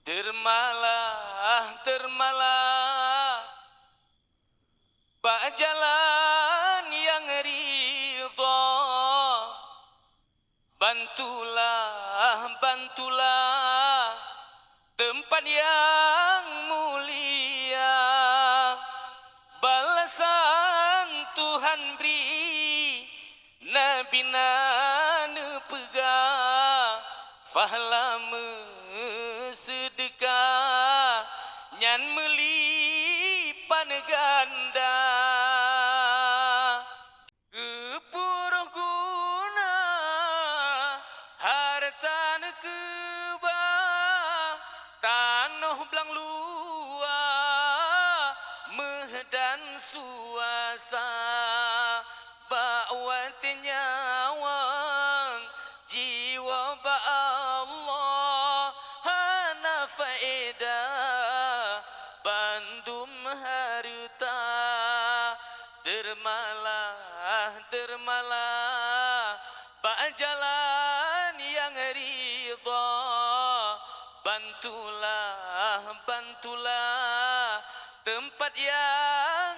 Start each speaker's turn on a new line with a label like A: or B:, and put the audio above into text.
A: Dermalah, dermalah, bak jalan yang ridha. Bantulah, bantulah, tempat yang mulia. Balasan Tuhan beri, Nabi nane pegah. Fahla sedekah, nyan melipat ganda. Kepuruh guna harta nekeba, tanah belang luar mehdan suasa. Bakwati nyawang jiwa ba Allah hana faedah bandum harta. Dermalah, dermalah, bak jalan yang ridha. Bantulah, bantulah, tempat yang